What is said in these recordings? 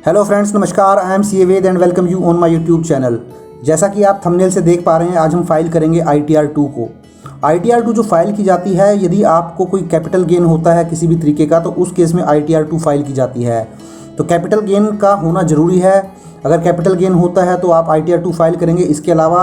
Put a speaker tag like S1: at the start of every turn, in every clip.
S1: Hello friends, नमस्कार। I am C Ved and welcome you on my YouTube channel. जैसा कि आप थंबनेल से देख पा रहे हैं, आज हम फाइल करेंगे ITR 2 को। ITR 2 जो फाइल की जाती है, यदि आपको कोई कैपिटल गेन होता है किसी भी तरीके का, तो उस केस में ITR 2 फाइल की जाती है। तो कैपिटल गेन का होना ज़रूरी है। अगर कैपिटल गेन होता है तो आप ITR 2 फाइल करेंगे। इसके अलावा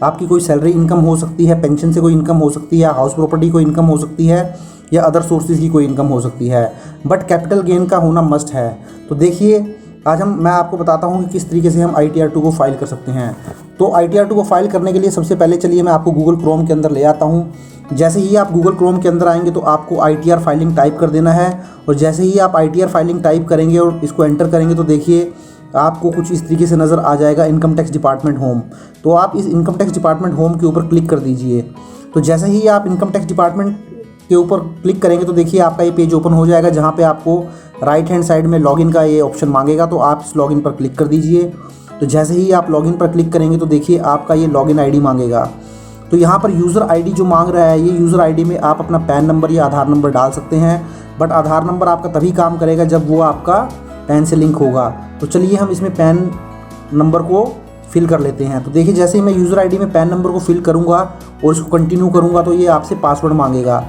S1: आपकी कोई सैलरी इनकम हो सकती है, पेंशन से कोई इनकम हो सकती है, हाउस प्रॉपर्टी कोई इनकम हो सकती है, या अदर सोर्सेज की कोई इनकम हो सकती है, बट कैपिटल गेन का होना मस्ट है। तो देखिए, आज मैं आपको बताता हूँ कि किस तरीके से हम ITR 2 को फाइल कर सकते हैं। तो ITR 2 को फाइल करने के लिए सबसे पहले चलिए मैं आपको गूगल क्रोम के अंदर ले आता हूँ। जैसे ही आप गूगल क्रोम के अंदर आएंगे तो आपको ITR फाइलिंग टाइप कर देना है, और जैसे ही आप ITR फाइलिंग टाइप करेंगे और इसको एंटर करेंगे तो देखिए आपको कुछ इस तरीके से नज़र आ जाएगा, इनकम टैक्स डिपार्टमेंट होम। तो आप इस इनकम टैक्स डिपार्टमेंट होम के ऊपर क्लिक कर दीजिए। तो जैसे ही आप इनकम टैक्स डिपार्टमेंट के ऊपर क्लिक करेंगे तो देखिए आपका ये पेज ओपन हो जाएगा, जहाँ पे आपको राइट हैंड साइड में लॉगिन का ये ऑप्शन मांगेगा। तो आप इस लॉगिन पर क्लिक कर दीजिए। तो जैसे ही आप लॉगिन पर क्लिक करेंगे तो देखिए आपका ये लॉगिन आईडी मांगेगा। तो यहाँ पर यूज़र आईडी जो मांग रहा है, ये यूज़र आईडी में आप अपना पैन नंबर या आधार नंबर डाल सकते हैं, बट आधार नंबर आपका तभी काम करेगा जब वो आपका पैन से लिंक होगा। तो चलिए हम इसमें पैन नंबर को फिल कर लेते हैं। तो देखिए, जैसे ही मैं यूज़र आईडी में पैन नंबर को फिल करूँगा और इसको कंटिन्यू करूँगा तो ये आपसे पासवर्ड मांगेगा।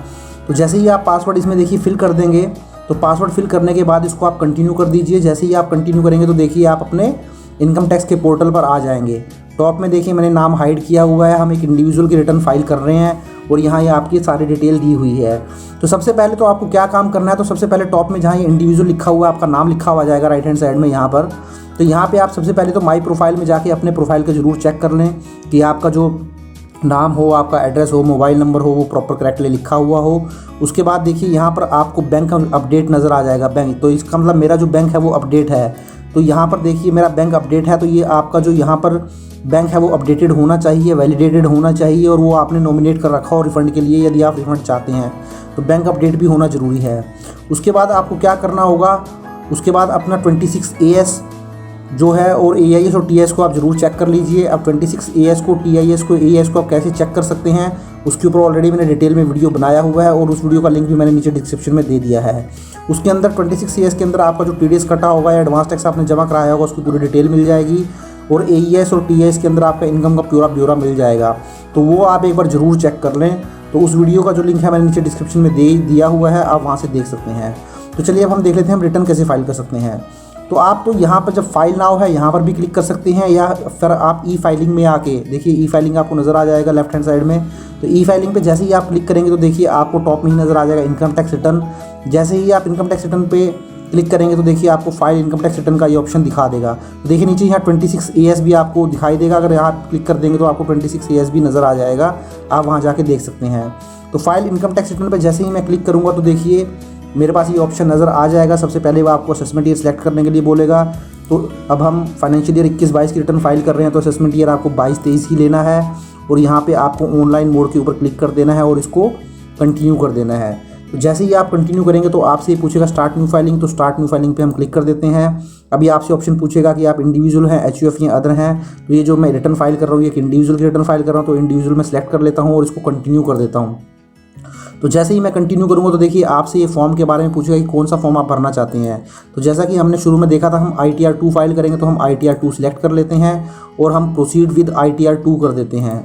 S1: तो जैसे ही आप पासवर्ड इसमें देखिए फिल कर देंगे, तो पासवर्ड फिल करने के बाद इसको आप कंटिन्यू कर दीजिए। जैसे ही आप कंटिन्यू करेंगे तो देखिए आप अपने इनकम टैक्स के पोर्टल पर आ जाएंगे। टॉप में देखिए मैंने नाम हाइड किया हुआ है, हम एक इंडिविजुअल की रिटर्न फाइल कर रहे हैं और यहाँ ये आपकी सारी डिटेल दी हुई है। तो सबसे पहले तो आपको क्या काम करना है, तो सबसे पहले टॉप में जहाँ ये इंडिविजुअल लिखा हुआ है, आपका नाम लिखा हुआ जाएगा राइट हैंड साइड में यहाँ पर। तो यहाँ पे आप सबसे पहले तो माई प्रोफाइल में जाके अपने प्रोफाइल का ज़रूर चेक कर लें कि आपका जो नाम हो, आपका एड्रेस हो, मोबाइल नंबर हो, वो प्रॉपर करेक्टली लिखा हुआ हो। उसके बाद देखिए यहाँ पर आपको बैंक अपडेट नज़र आ जाएगा, बैंक। तो इसका मतलब मेरा जो बैंक है वो अपडेट है। तो यहाँ पर देखिए मेरा बैंक अपडेट है, तो ये आपका जो यहाँ पर बैंक है वो अपडेटेड होना चाहिए, वैलिडेटेड होना चाहिए, और वो आपने नॉमिनेट कर रखा हो रिफ़ंड के लिए। यदि आप रिफ़ंड चाहते हैं तो बैंक अपडेट भी होना ज़रूरी है। उसके बाद आपको क्या करना होगा, उसके बाद अपना 26 AS जो है और AIS और TIS को आप ज़रूर चेक कर लीजिए। अब 26 AS को, TIS को, AIS को आप कैसे चेक कर सकते हैं, उसके ऊपर ऑलरेडी मैंने डिटेल में वीडियो बनाया हुआ है, और उस वीडियो का लिंक भी मैंने नीचे डिस्क्रिप्शन में दे दिया है। उसके अंदर 26 AS के अंदर आपका जो TDS कटा होगा या एडवांस टैक्स आपने जमा कराया होगा, उसकी पूरी डिटेल मिल जाएगी, और AES और TIS के अंदर आपका इनकम का पूरा ब्यौरा मिल जाएगा। तो वो आप एक बार ज़रूर चेक कर लें। तो उस वीडियो का जो लिंक है मैंने नीचे डिस्क्रिप्शन में दे दिया हुआ है, आप वहाँ से देख सकते हैं। तो चलिए अब हम देख लेते हैं हम रिटर्न कैसे फाइल कर सकते हैं। तो आप तो यहाँ पर जब फाइल नाउ है यहाँ पर भी क्लिक कर सकते हैं, या फिर आप ई फाइलिंग में आके देखिए, ई फाइलिंग आपको नज़र आ जाएगा लेफ्ट हैंड साइड में। तो ई फाइलिंग पे जैसे ही आप क्लिक करेंगे तो देखिए आपको टॉप में ही नज़र आ जाएगा इनकम टैक्स रिटर्न। जैसे ही आप इनकम टैक्स रिटर्न पे क्लिक करेंगे तो देखिए आपको फाइल इनकम टैक्स रिटर्न का ये ऑप्शन दिखा देगा। तो देखिए नीचे यहाँ 26 AS भी आपको दिखाई देगा। अगर यहाँ क्लिक कर देंगे तो आपको 26 AS भी नज़र आ जाएगा, आप वहाँ जाके देख सकते हैं। तो फाइल इनकम टैक्स रिटर्न पर जैसे ही मैं क्लिक करूँगा तो देखिए मेरे पास ये ऑप्शन नज़र आ जाएगा। सबसे पहले वो आपको असेसमेंट ईयर सेलेक्ट करने के लिए बोलेगा। तो अब हम फाइनेंशियल ईयर 21-22 की रिटर्न फाइल कर रहे हैं, तो असेसमेंट ईयर आपको 22-23 ही लेना है, और यहाँ पे आपको ऑनलाइन मोड के ऊपर क्लिक कर देना है और इसको कंटिन्यू कर देना है। तो जैसे ही आप कंटिन्यू करेंगे तो आपसे ये पूछेगा स्टार्ट न्यू फाइलिंग। तो स्टार्ट न्यू फाइलिंग पे हम क्लिक कर देते हैं। अभी आपसे ऑप्शन पूछेगा कि आप इंडिविजुअल हैं, HUF या अदर हैं। तो ये जो मैं रिटर्न फाइल कर रहा हूँ, ये एक इंडिविजुअल की रिटर्न फाइल कर रहा हूँ, तो इंडिविजुअल में सेलेक्ट कर लेता हूँ और इसको कंटिन्यू कर देता हूँ। तो जैसे ही मैं कंटिन्यू करूँगा तो देखिए आपसे ये फॉर्म के बारे में पूछेगा कि कौन सा फॉर्म आप भरना चाहते हैं। तो जैसा कि हमने शुरू में देखा था, हम ITR 2 फाइल करेंगे, तो हम ITR 2 सिलेक्ट कर लेते हैं और हम प्रोसीड विद ITR 2 कर देते हैं।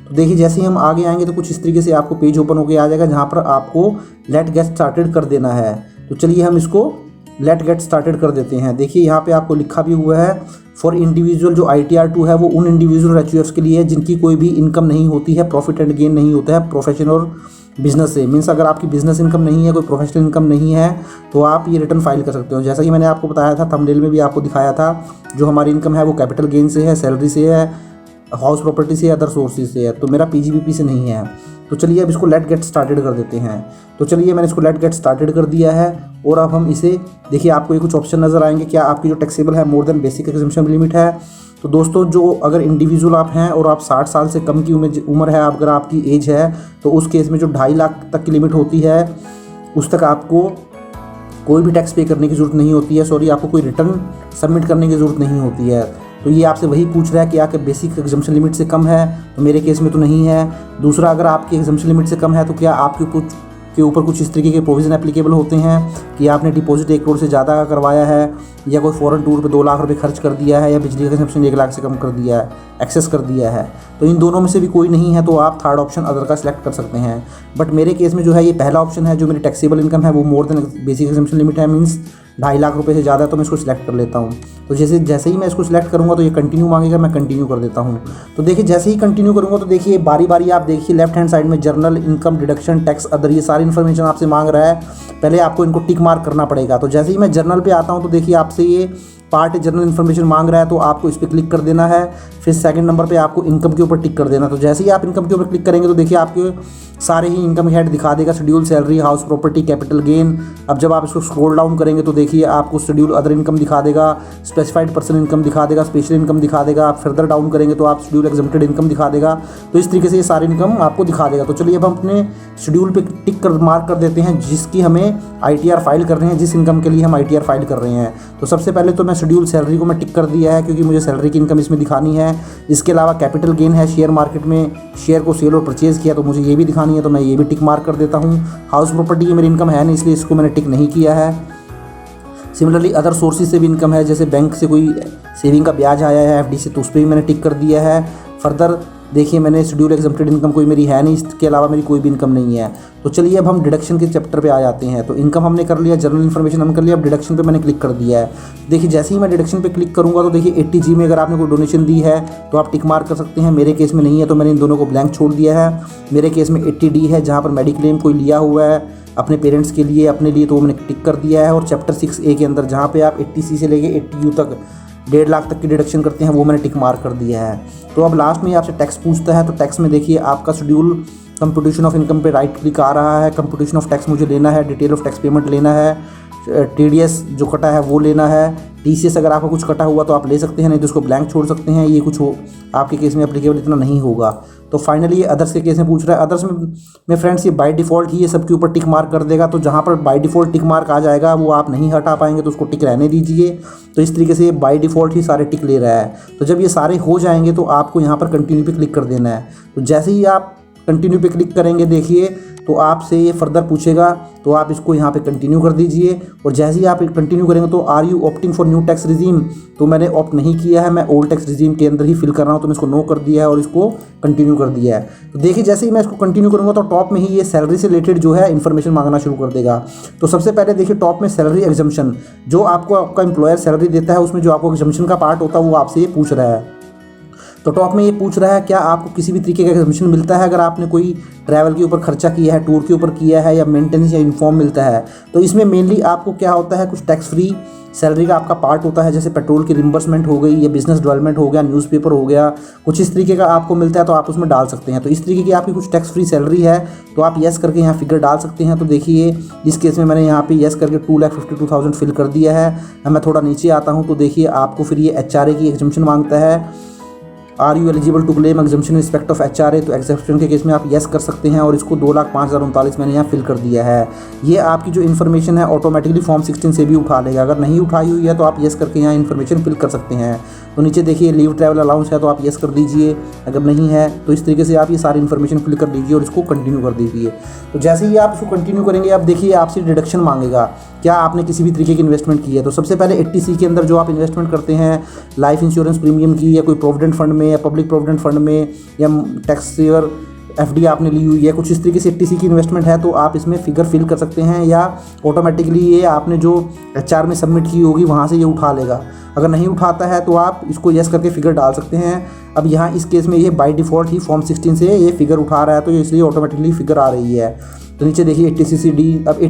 S1: तो देखिए जैसे ही हम आगे आएंगे तो कुछ इस तरीके से आपको पेज ओपन होकर आ जाएगा, जहाँ पर आपको लेट गेट स्टार्टेड कर देना है। तो चलिए हम इसको लेट गेट स्टार्टेड कर देते हैं। देखिए यहाँ पे आपको लिखा भी हुआ है फॉर इंडिविजुअल, जो ITR 2 है वो उन इंडिविजुअल HUFs के लिए है जिनकी कोई भी इनकम नहीं होती है, प्रॉफिट एंड गेन नहीं होता है प्रोफेशन और बिजनेस से। मीन्स अगर आपकी बिजनेस इनकम नहीं है, कोई प्रोफेशनल इनकम नहीं है, तो आप ये रिटर्न फाइल कर सकते हो। जैसा कि मैंने आपको बताया था, थंबनेल में भी आपको दिखाया था, जो हमारी इनकम है वो कैपिटल गेन से है, सैलरी से है, हाउस प्रॉपर्टी से, अदर सोर्सेज से है। तो मेरा PGBP से नहीं है। तो चलिए अब इसको लेट गेट स्टार्टेड कर देते हैं। तो चलिए मैंने इसको लेट गेट स्टार्टेड कर दिया है, और अब हम इसे देखिए आपको ये कुछ ऑप्शन नज़र आएंगे। क्या आपकी जो टैक्सेबल है more than basic exemption limit है। तो दोस्तों, जो अगर इंडिविजुअल आप हैं और आप 60 साल से कम की उम्र है, अगर आपकी एज है, तो उस केस में जो 2.5 लाख तक की लिमिट होती है, उस तक आपको कोई भी टैक्स पे करने की ज़रूरत नहीं होती है। सॉरी, आपको कोई रिटर्न सबमिट करने की ज़रूरत नहीं होती है। तो ये आपसे वही पूछ रहा है कि आपके बेसिक एग्जम्पशन लिमिट से कम है, तो मेरे केस में तो नहीं है। दूसरा, अगर आपकी एग्जम्पशन लिमिट से कम है तो क्या आपकी कुछ के ऊपर कुछ इस तरीके के प्रोविज़न एप्लीकेबल होते हैं कि आपने डिपॉजिट 1 करोड़ से ज़्यादा का करवाया है, या कोई फ़ॉरेन टूर पे 2 लाख रुपए खर्च कर दिया है, या बिजली का कंजप्शन 1 लाख से कम कर दिया है, एक्सेस कर दिया है। तो इन दोनों में से भी कोई नहीं है तो आप थर्ड ऑप्शन अदर का सिलेक्ट कर सकते हैं। बट मेरे केस में जो है ये पहला ऑप्शन है, जो मेरी टैक्सेबल इनकम है वो more than basic consumption limit है, मीन्स 2.5 लाख रुपए से ज़्यादा, तो मैं इसको सिलेक्ट कर लेता हूँ। तो जैसे ही मैं इसको सिलेक्ट करूँगा तो ये कंटिन्यू मांगेगा, मैं कंटिन्यू कर देता हूँ। तो देखिए जैसे ही कंटिन्यू करूँगा तो देखिए बारी बारी आप देखिए लेफ्ट हैंड साइड में journal, income, deduction, tax, other, ये सारी इन्फॉर्मेशन आपसे मांग रहा है। पहले आपको इनको टिक मार्क करना पड़ेगा। तो जैसे ही मैं जर्नल पे आता हूँ तो देखिए आपसे ये पार्ट जनरल इन्फॉर्मेशन मांग रहा है, तो आपको इस पर क्लिक कर देना है। फिर सेकंड नंबर पे आपको इनकम के ऊपर टिक कर देना। तो जैसे ही आप इनकम के ऊपर क्लिक करेंगे तो देखिए आपके सारे ही इनकम हेड दिखा देगा, schedule, salary, house property, capital gain. अब जब आप इसको स्क्रॉल डाउन करेंगे तो देखिए आपको शेड्यूल अदर इनकम दिखा देगा, स्पेसिफाइड पर्सन इनकम दिखा देगा, स्पेशल इनकम दिखा देगा। आप फर्दर डाउन करेंगे तो आप शेड्यूल एग्जम्प्टेड इनकम दिखा देगा। तो इस तरीके से ये सारी इनकम आपको दिखा देगा। तो चलिए अब हम अपने शेड्यूल पे टिक कर मार्क कर देते हैं जिसकी हमें ITR फाइल कर रहे हैं, जिस इनकम के लिए हम ITR फाइल कर रहे हैं। तो सबसे पहले तो मैं शेड्यूल सैलरी को मैं टिक कर दिया है क्योंकि मुझे सैलरी की इनकम इसमें दिखानी है। इसके अलावा कैपिटल गेन है, शेयर मार्केट में शेयर को सेल और परचेज़ किया तो मुझे ये भी दिखानी है, तो मैं ये भी टिक मार्क कर देता हूँ। हाउस प्रॉपर्टी की मेरी इनकम है नहीं, इसलिए इसको मैंने टिक नहीं किया है। सिमिलरली अदर सोर्सेज से भी इनकम है, जैसे बैंक से कोई सेविंग का ब्याज आया है FD से, तो उस पर भी मैंने टिक कर दिया है। फर्दर देखिए मैंने शेड्यूल एग्जम्प्टेड इनकम कोई मेरी है नहीं, इसके अलावा मेरी कोई भी इनकम नहीं है। तो चलिए अब हम डिडक्शन के चैप्टर पे आ जाते हैं। तो इनकम हमने कर लिया, जनरल इन्फॉर्मेशन हमने कर लिया, अब डिडक्शन पे मैंने क्लिक कर दिया है। देखिए जैसे ही मैं डिडक्शन पे क्लिक करूँगा तो देखिए 80G में अगर आपने कोई डोनेशन दी है तो आप टिक मार्क कर सकते हैं। मेरे केस में नहीं है तो मैंने इन दोनों को ब्लैंक छोड़ दिया है। मेरे केस में 80D है जहाँ पर मेडिक्लेम कोई लिया हुआ है अपने पेरेंट्स के लिए, अपने लिए, तो वो मैंने टिक कर दिया है। और चैप्टर 6A के अंदर जहाँ पे आप 80C से लेके 80U तक 1.5 लाख तक की डिडक्शन करते हैं वो मैंने टिक मार्क कर दिया है। तो अब लास्ट में आपसे टैक्स पूछता है, तो टैक्स में देखिए आपका शेड्यूल कंप्यूटेशन ऑफ इनकम पे राइट क्लिक आ रहा है। कंप्यूटेशन ऑफ टैक्स मुझे लेना है, डिटेल ऑफ टैक्स पेमेंट लेना है, TDS जो कटा है वो लेना है, TCS अगर आपका कुछ कटा हुआ तो आप ले सकते हैं, नहीं तो उसको ब्लैंक छोड़ सकते हैं। ये कुछ हो आपके केस में एप्लीकेबल इतना नहीं होगा। तो फाइनली ये अदर्स के केस में पूछ रहा है। अदर्स में फ्रेंड्स ये बाय डिफ़ॉल्ट ही ये सबके ऊपर टिक मार्क कर देगा। तो जहाँ पर बाय डिफ़ॉल्ट टिक मार्क आ जाएगा वो आप नहीं हटा पाएंगे, तो उसको टिक रहने दीजिए। तो इस तरीके से ये बाय डिफ़ॉल्ट ही सारे टिक ले रहा है। तो जब ये सारे हो जाएंगे तो आपको यहाँ पर कंटिन्यू पे क्लिक कर देना है। तो जैसे ही आप कंटिन्यू पे क्लिक करेंगे देखिए तो आपसे ये फर्दर पूछेगा, तो आप इसको यहाँ पे कंटिन्यू कर दीजिए। और जैसे ही आप कंटिन्यू करेंगे तो are you opting for new tax regime, तो मैंने ऑप्ट नहीं किया है, मैं ओल्ड टैक्स रिजीम के अंदर ही फिल कर रहा हूँ, तो मैं इसको नो कर दिया है और इसको कंटिन्यू कर दिया है। तो देखिए जैसे ही मैं इसको कंटिन्यू करूँगा तो टॉप में ही ये सैलरी से रिलेटेड जो है इन्फॉर्मेशन मांगना शुरू कर देगा। तो सबसे पहले देखिए टॉप में सैलरी एग्जम्पशन, जो आपको आपका एम्प्लॉयर सैलरी देता है उसमें जो आपको एग्जम्पशन का पार्ट होता है वो आपसे ये पूछ रहा है। तो टॉप में ये पूछ रहा है क्या आपको किसी भी तरीके का एग्जम्पशन मिलता है अगर आपने कोई ट्रैवल के ऊपर खर्चा किया है, टूर के ऊपर किया है, या मेंटेनेंस या यूनिफॉर्म मिलता है। तो इसमें मेनली आपको क्या होता है, कुछ टैक्स फ्री सैलरी का आपका पार्ट होता है, जैसे पेट्रोल की रिम्बर्समेंट हो गई, या बिजनेस डेवलपमेंट हो गया, न्यूज़पेपर हो गया, कुछ इस तरीके का आपको मिलता है तो आप उसमें डाल सकते हैं। तो इस तरीके की आपकी कुछ टैक्स फ्री सैलरी है तो आप येस करके यहाँ फिगर डाल सकते हैं। तो देखिए इस केस में मैंने यहाँ पे येस करके 2,52,000 फिल कर दिया है। अब मैं थोड़ा नीचे आता हूँ तो देखिए आपको फिर ये HRA की एग्जम्पशन मांगता है। Are you eligible to claim exemption respect of HRA, तो एग्जम्पशन के केस में आप येस कर सकते हैं और इसको 2,05,039 मैंने यहाँ फिल कर दिया है। ये आपकी जो इन्फॉर्मेशन है ऑटोमेटिकली फॉर्म 16 से भी उठा लेगा। अगर नहीं उठाई हुई है तो आप येस करके यहाँ इन्फॉर्मेशन फिल कर सकते हैं। तो नीचे देखिए लीव ट्रैवल अलाउंस है तो आप येस कर दीजिए, अगर नहीं है तो इस तरीके से आप ये सारी इन्फॉर्मेशन फिल कर दीजिए और इसको कंटिन्यू कर दीजिए। तो जैसे ही आप इसको कंटिन्यू करेंगे आप देखिए आपसे डिडक्शन मांगेगा, क्या आपने किसी भी तरीके की इन्वेस्टमेंट की है। तो सबसे पहले 80C के अंदर जो आप इन्वेस्टमेंट करते हैं लाइफ इंश्योरेंस प्रीमियम की, या कोई प्रोविडेंट फंड में, या पब्लिक प्रोविडेंट फंड में, या टैक्स सेवर FD आपने ली हुई है, कुछ इस तरीके से 80C की इन्वेस्टमेंट है तो आप इसमें फिगर फिल कर सकते हैं, या ऑटोमेटिकली ये आपने जो HR में सबमिट की होगी वहाँ से ये उठा लेगा। अगर नहीं उठाता है तो आप इसको येस करके फिगर डाल सकते हैं। अब यहाँ इस केस में ये बाय डिफ़ॉल्ट ही फॉर्म 16 से ये फिगर उठा रहा है तो इसलिए ऑटोमेटिकली फिगर आ रही है। तो नीचे देखिए 80CCD, अब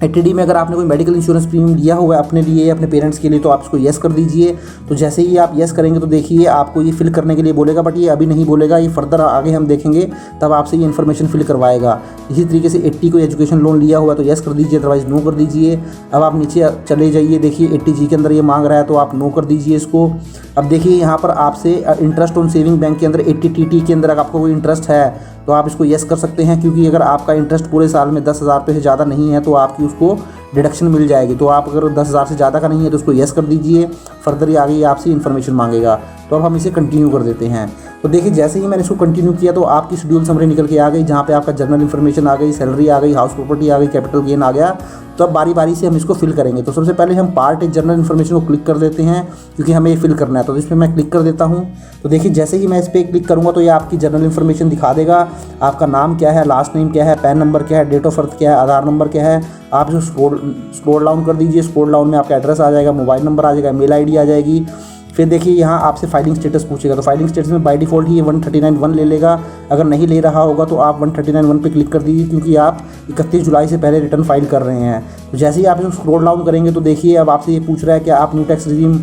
S1: 80D में अगर आपने कोई मेडिकल इंश्योरेंस प्रीमियम लिया हुआ है अपने लिए या अपने पेरेंट्स के लिए तो आप इसको येस कर दीजिए। तो जैसे ही आप येस करेंगे तो देखिए आपको ये फिल करने के लिए बोलेगा, बट ये अभी नहीं बोलेगा, ये फर्दर आगे हम देखेंगे तब आपसे ये इन्फॉर्मेशन फिल करवाएगा। इसी तरीके से 80 को एजुकेशन लोन लिया हुआ है तो येस कर दीजिए, अदरवाइज़ नो कर दीजिए। अब आप नीचे चले जाइए, देखिए 80G के अंदर ये मांग रहा है तो आप नो कर दीजिए इसको। अब देखिए यहाँ पर आपसे इंटरेस्ट ऑन सेविंग बैंक के अंदर 80TT के अंदर अगर आपको कोई इंटरेस्ट है तो आप इसको येस कर सकते हैं, क्योंकि अगर आपका इंटरेस्ट पूरे साल में 10,000 रुपये से ज़्यादा नहीं है तो आपकी उसको डिडक्शन मिल जाएगी। तो आप अगर 10,000 से ज़्यादा का नहीं है तो उसको येस कर दीजिए। फर्दर ये आगे आपसे इन्फॉर्मेशन मांगेगा। तो अब हम इसे कंटिन्यू कर देते हैं। तो देखिए जैसे ही मैंने इसको कंटिन्यू किया तो आपकी शेड्यूल समरी निकल के आ गई, जहाँ पे आपका जनरल इन्फॉर्मेशन आ गई, सैलरी आ गई, हाउस प्रॉपर्टी आ गई, कैपिटल गेन आ गया। तो अब बारी बारी से हम इसको फिल करेंगे। तो सबसे पहले हम पार्ट ए जनरल इन्फॉर्मेशन को क्लिक कर देते हैं, क्योंकि हमें ये फिल करना है। तो इस पर मैं क्लिक कर देता हूँ। तो देखिए जैसे ही मैं इस पर क्लिक करूँगा तो ये आपकी जनरल इन्फॉर्मेशन दिखा देगा। आपका नाम क्या है, लास्ट नेम क्या है, पैन नंबर क्या है, डेट ऑफ बर्थ क्या है, आधार नंबर क्या है। आप जो स्क्रॉल डाउन कर दीजिए, स्क्रॉल डाउन में आपका एड्रेस आ जाएगा, मोबाइल नंबर आ जाएगा, मेल आईडी आ जाएगी। फिर देखिए यहाँ आपसे फाइलिंग स्टेटस पूछेगा। तो फाइलिंग स्टेटस में बाय डिफ़ॉल्ट ही ये 139(1) ले लेगा। अगर नहीं ले रहा होगा तो आप 139(1) पे क्लिक कर दीजिए, क्योंकि आप 31 जुलाई से पहले रिटर्न फाइल कर रहे हैं। तो जैसे ही आप इसको स्क्रॉल डाउन करेंगे तो देखिए अब आपसे ये पूछ रहा है कि आप new tax regime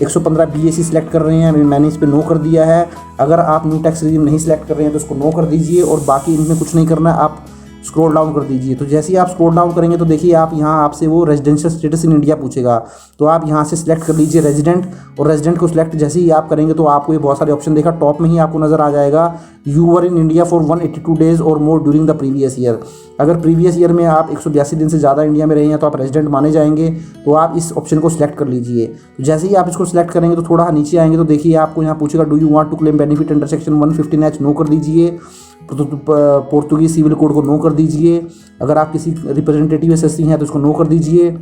S1: 115 BAC select कर रहे हैं। मैंने इस पर नो कर दिया है। अगर आप न्यू टैक्स रिजीम नहीं सिलेक्ट कर रहे हैं तो इसको नो कर दीजिए, और बाकी इनमें कुछ नहीं करना है, आप स्क्रॉल डाउन कर दीजिए। तो जैसे ही आप स्क्रॉल डाउन करेंगे तो देखिए आप यहाँ आपसे वो रेजिडेंशियल स्टेटस इन इंडिया पूछेगा। तो आप यहाँ से सिलेक्ट कर लीजिए रेजिडेंट, और रेजिडेंट को सिलेक्ट जैसे ही आप करेंगे तो आपको ये बहुत सारे ऑप्शन देखा। टॉप में ही आपको नज़र आ जाएगा you were in India for 182 days और more during the previous year. अगर प्रीवियस ईयर में आप 182 दिन से ज़्यादा इंडिया में रहे हैं तो आप रेजिडेंट माने जाएंगे। तो आप इस ऑप्शन को सिलेक्ट कर लीजिए। तो जैसे ही आप इसको सिलेक्ट करेंगे तो थोड़ा नीचे आएंगे तो देखिए आपको यहाँ पूछेगा do you want to claim benefit under section 115H, no कर दीजिए। पोर्तुगीज सिविल कोड को नो कर दीजिए। अगर आप किसी रिप्रेजेंटेटिव एसएससी हैं तो इसको नो कर दीजिए।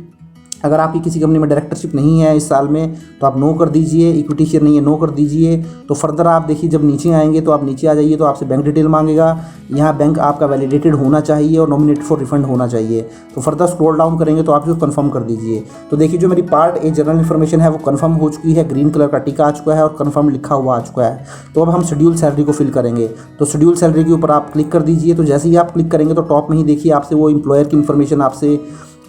S1: अगर आपकी किसी कंपनी में डायरेक्टरशिप नहीं है इस साल में तो आप नो कर दीजिए। इक्विटी शेयर नहीं है, नो कर दीजिए। तो फर्दर आप देखिए जब नीचे आएंगे तो आप नीचे आ जाइए तो आपसे बैंक डिटेल मांगेगा। यहाँ बैंक आपका वैलिडेटेड होना चाहिए और नॉमिनेटेड फॉर रिफंड होना चाहिए। तो फर्दर स्क्रॉल डाउन करेंगे तो आप इसको कंफर्म कर दीजिए। तो देखिए जो मेरी पार्ट ए जनरल इन्फॉर्मेशन है वो कंफर्म हो चुकी है, ग्रीन कलर का टिका आ चुका है और कंफर्म लिखा हुआ आ चुका है। तो अब हम शेड्यूल सैलरी को फिल करेंगे। तो शेड्यूल सैलरी के ऊपर आप क्लिक कर दीजिए। तो जैसे ही आप क्लिक करेंगे तो टॉप में ही देखिए आपसे वो एम्प्लॉयर की इन्फॉर्मेशन आपसे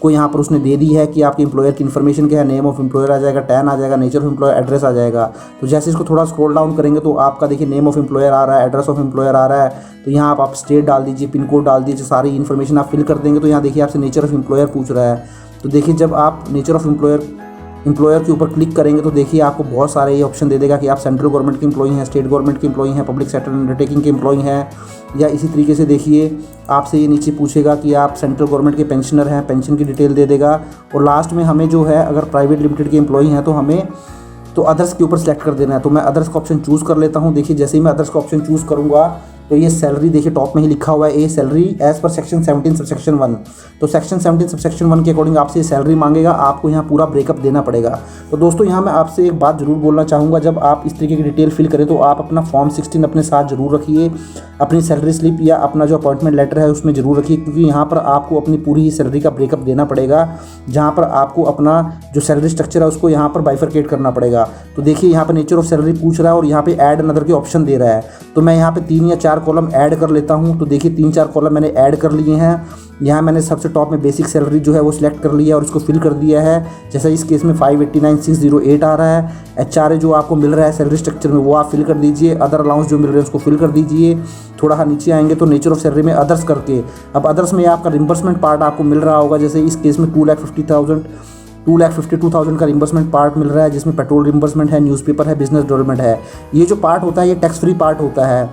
S1: को यहाँ पर उसने दे दी है कि आपके एम्प्लॉयर की इन्फॉर्मेशन क्या है। नेम ऑफ एम्प्लॉयर आ जाएगा, टैन आ जाएगा, नेचर ऑफ एम्प्लॉयर, एड्रेस आ जाएगा। तो जैसे इसको थोड़ा स्क्रॉल डाउन करेंगे तो आपका देखिए नेम ऑफ एम्प्लॉयर आ रहा है, एड्रेस ऑफ एम्प्लॉयर आ रहा है। तो यहाँ आप स्टेट डाल दीजिए, पिन कोड डाल दीजिए, सारी इन्फॉर्मेशन आप फिल कर देंगे। तो यहाँ देखिए आपसे नेचर ऑफ एम्प्लॉयर पूछ रहा है। तो देखिए जब आप नेचर ऑफ एम्प्लॉयर के ऊपर क्लिक करेंगे तो देखिए आपको बहुत सारे ये ऑप्शन दे देगा कि आप सेंट्रल गवर्नमेंट के एम्प्लॉई हैं, स्टेट गवर्नमेंट के एम्प्लॉई हैं, पब्लिक सेक्टर अंडरटेकिंग के एम्प्लॉई हैं, या इसी तरीके से देखिए आपसे ये नीचे पूछेगा कि आप सेंट्रल गवर्नमेंट के पेंशनर हैं, पेंशन की डिटेल दे देगा। और लास्ट में हमें जो है अगर प्राइवेट लिमिटेड के एम्प्लॉई हैं तो हमें तो अदर्स के ऊपर सेलेक्ट कर देना है। तो मैं अदर्स का ऑप्शन चूज़ कर लेता हूँ। देखिए जैसे ही मैं अदर्स का ऑप्शन चूज़ करूँगा तो ये सैलरी देखिए टॉप में ही लिखा हुआ है, a salary as per section 17 subsection 1। तो सेक्शन 17 सबसेक्शन 1 के अकॉर्डिंग आपसे सैलरी मांगेगा, आपको यहाँ पूरा ब्रेकअप देना पड़ेगा। तो दोस्तों यहाँ मैं आपसे एक बात जरूर बोलना चाहूँगा, जब आप इस तरीके की डिटेल फिल करें तो आप अपना फॉर्म 16 अपने साथ जरूर रखिए। अपनी सैलरी स्लिप या अपना जो अपॉइंटमेंट लेटर है उसमें जरूर रखिए, क्योंकि यहाँ पर आपको अपनी पूरी ही सैलरी का ब्रेकअप देना पड़ेगा, जहाँ पर आपको अपना जो सैलरी स्ट्रक्चर है उसको यहाँ पर बाइफरकेट करना पड़ेगा। तो देखिए यहाँ पर नेचर ऑफ सैलरी पूछ रहा है और यहाँ पे ऐड अनदर के ऑप्शन दे रहा है। तो मैं यहाँ पे 3 या 4 कॉलम ऐड कर लेता हूँ। तो देखिए 3-4 कॉलम मैंने ऐड कर लिए हैं। यहाँ मैंने सबसे टॉप में बेसिक सैलरी जो है वो सिलेक्ट कर लिया और इसको फिल कर दिया है। जैसा इस केस में 589,608 आ रहा है। HRA जो आपको मिल रहा है सैलरी स्ट्रक्चर में वो आप फिल कर दीजिए। अदर अलाउंस जो मिल रहे हैं उसको फिल कर दीजिए। थोड़ा नीचे आएंगे तो नेचर ऑफ सैलरी में अदर्स करके, अब अदर्स में आपका रिम्बर्समेंट पार्ट आपको मिल रहा होगा। जैसे इस केस में 2,52,000 का रिम्बर्समेंट पार्ट मिल रहा है, जिसमें पेट्रोल रिम्बर्समेंट है, न्यूज़पेपर है, बिजनेस डेवलपमेंट है। ये जो पार्ट होता है ये टैक्स फ्री पार्ट होता है